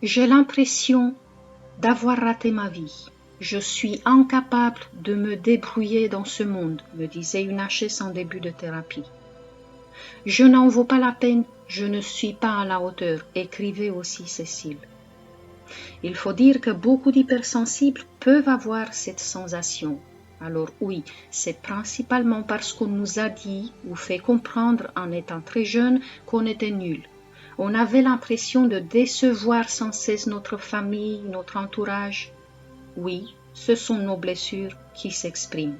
J'ai l'impression d'avoir raté ma vie. Je suis incapable de me débrouiller dans ce monde, me disait une HS en début de thérapie. Je n'en vaux pas la peine, je ne suis pas à la hauteur, écrivait aussi Cécile. Il faut dire que beaucoup d'hypersensibles peuvent avoir cette sensation. Alors oui, c'est principalement parce qu'on nous a dit ou fait comprendre en étant très jeune qu'on était nul. On avait l'impression de décevoir sans cesse notre famille, notre entourage. Oui, ce sont nos blessures qui s'expriment.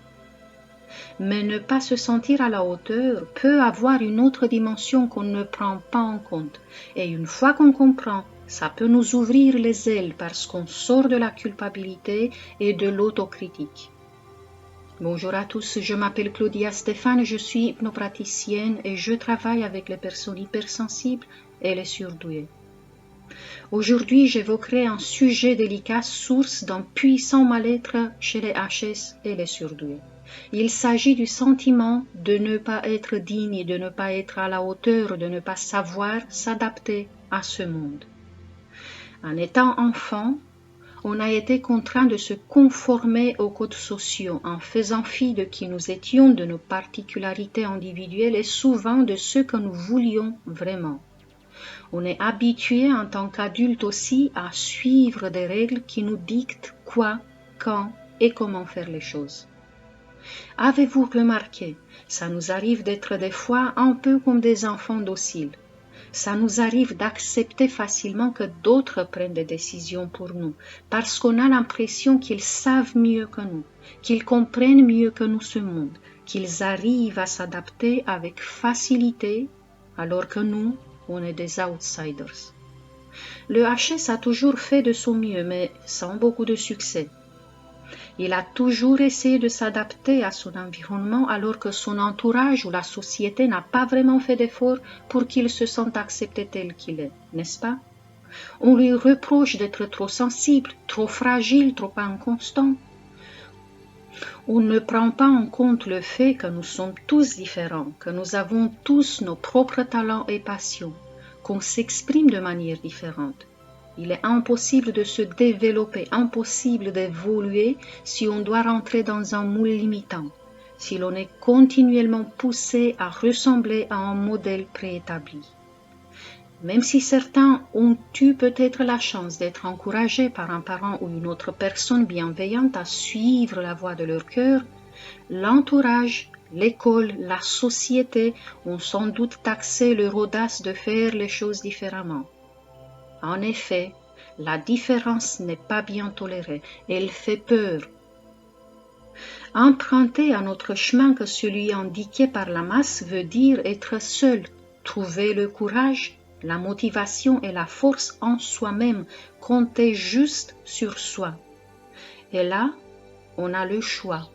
Mais ne pas se sentir à la hauteur peut avoir une autre dimension qu'on ne prend pas en compte. Et une fois qu'on comprend, ça peut nous ouvrir les ailes parce qu'on sort de la culpabilité et de l'autocritique. Bonjour à tous, je m'appelle Claudia Stéphane, je suis hypnopraticienne et je travaille avec les personnes hypersensibles et les surdouées. Aujourd'hui, j'évoquerai un sujet délicat, source d'un puissant mal-être chez les HS et les surdoués. Il s'agit du sentiment de ne pas être digne, de ne pas être à la hauteur, de ne pas savoir s'adapter à ce monde. En étant enfant, on a été contraint de se conformer aux codes sociaux en faisant fi de qui nous étions, de nos particularités individuelles et souvent de ce que nous voulions vraiment. On est habitué en tant qu'adulte aussi à suivre des règles qui nous dictent quoi, quand et comment faire les choses. Avez-vous remarqué, ça nous arrive d'être des fois un peu comme des enfants dociles. Ça nous arrive d'accepter facilement que d'autres prennent des décisions pour nous, parce qu'on a l'impression qu'ils savent mieux que nous, qu'ils comprennent mieux que nous ce monde, qu'ils arrivent à s'adapter avec facilité, alors que nous, on est des outsiders. Le HS a toujours fait de son mieux, mais sans beaucoup de succès. Il a toujours essayé de s'adapter à son environnement alors que son entourage ou la société n'a pas vraiment fait d'efforts pour qu'il se sente accepté tel qu'il est, n'est-ce pas? On lui reproche d'être trop sensible, trop fragile, trop inconstant. On ne prend pas en compte le fait que nous sommes tous différents, que nous avons tous nos propres talents et passions, qu'on s'exprime de manière différente. Il est impossible de se développer, impossible d'évoluer si on doit rentrer dans un moule limitant, si l'on est continuellement poussé à ressembler à un modèle préétabli. Même si certains ont eu peut-être la chance d'être encouragés par un parent ou une autre personne bienveillante à suivre la voie de leur cœur, l'entourage, l'école, la société ont sans doute taxé leur audace de faire les choses différemment. En effet, la différence n'est pas bien tolérée, elle fait peur. Emprunter un autre chemin que celui indiqué par la masse veut dire être seul, trouver le courage, la motivation et la force en soi-même, compter juste sur soi. Et là, on a le choix.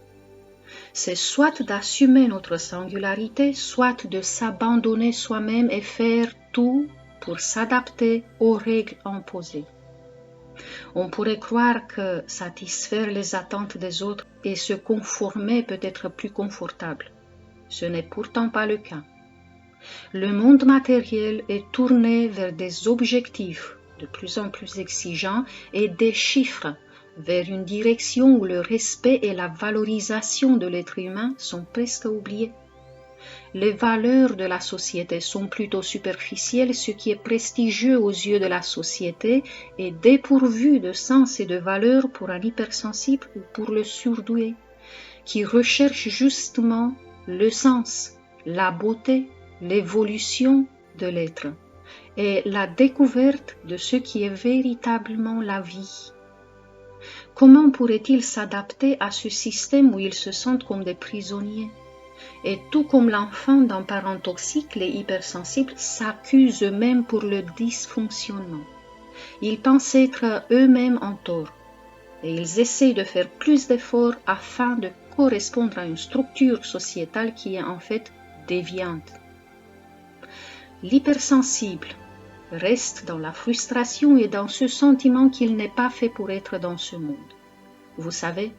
C'est soit d'assumer notre singularité, soit de s'abandonner soi-même et faire tout pour s'adapter aux règles imposées. On pourrait croire que satisfaire les attentes des autres et se conformer peut être plus confortable. Ce n'est pourtant pas le cas. Le monde matériel est tourné vers des objectifs de plus en plus exigeants et des chiffres vers une direction où le respect et la valorisation de l'être humain sont presque oubliés. Les valeurs de la société sont plutôt superficielles, ce qui est prestigieux aux yeux de la société est dépourvu de sens et de valeur pour un hypersensible ou pour le surdoué, qui recherche justement le sens, la beauté, l'évolution de l'être et la découverte de ce qui est véritablement la vie. Comment pourrait-il s'adapter à ce système où ils se sentent comme des prisonniers? Et tout comme l'enfant d'un parent toxique, les hypersensibles s'accusent eux-mêmes pour le dysfonctionnement. Ils pensent être eux-mêmes en tort et ils essayent de faire plus d'efforts afin de correspondre à une structure sociétale qui est en fait déviante. L'hypersensible reste dans la frustration et dans ce sentiment qu'il n'est pas fait pour être dans ce monde. Vous savez,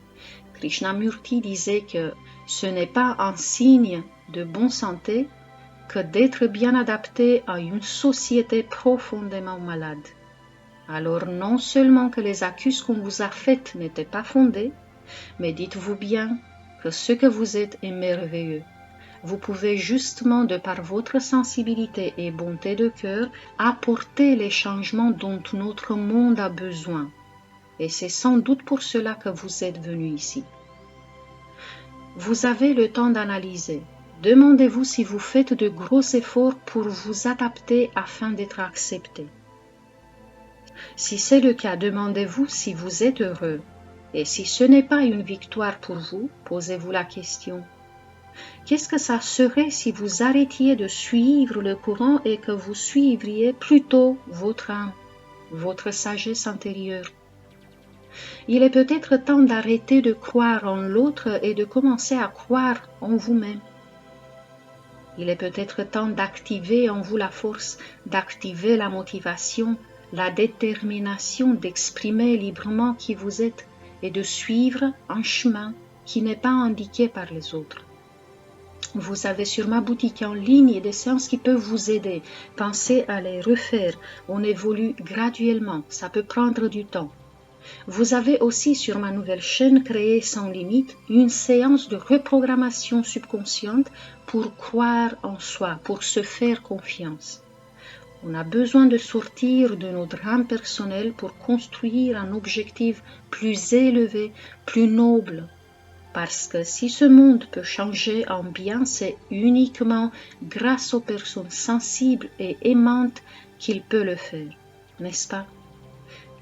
Krishnamurti disait que ce n'est pas un signe de bonne santé que d'être bien adapté à une société profondément malade. Alors non seulement que les accuses qu'on vous a faites n'étaient pas fondées, mais dites-vous bien que ce que vous êtes est merveilleux. Vous pouvez justement, de par votre sensibilité et bonté de cœur, apporter les changements dont notre monde a besoin. Et c'est sans doute pour cela que vous êtes venu ici. Vous avez le temps d'analyser. Demandez-vous si vous faites de gros efforts pour vous adapter afin d'être accepté. Si c'est le cas, demandez-vous si vous êtes heureux. Et si ce n'est pas une victoire pour vous, posez-vous la question. Qu'est-ce que ça serait si vous arrêtiez de suivre le courant et que vous suivriez plutôt votre âme, votre sagesse intérieure? Il est peut-être temps d'arrêter de croire en l'autre et de commencer à croire en vous-même. Il est peut-être temps d'activer en vous la force, d'activer la motivation, la détermination d'exprimer librement qui vous êtes et de suivre un chemin qui n'est pas indiqué par les autres. Vous avez sur ma boutique en ligne des séances qui peuvent vous aider. Pensez à les refaire. On évolue graduellement. Ça peut prendre du temps. Vous avez aussi sur ma nouvelle chaîne Créer sans limite une séance de reprogrammation subconsciente pour croire en soi, pour se faire confiance. On a besoin de sortir de nos drames personnels pour construire un objectif plus élevé, plus noble. Parce que si ce monde peut changer en bien, c'est uniquement grâce aux personnes sensibles et aimantes qu'il peut le faire, n'est-ce pas?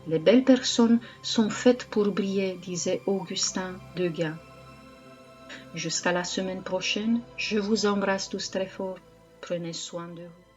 Les belles personnes sont faites pour briller, disait Augustin Degas. Jusqu'à la semaine prochaine, je vous embrasse tous très fort. Prenez soin de vous.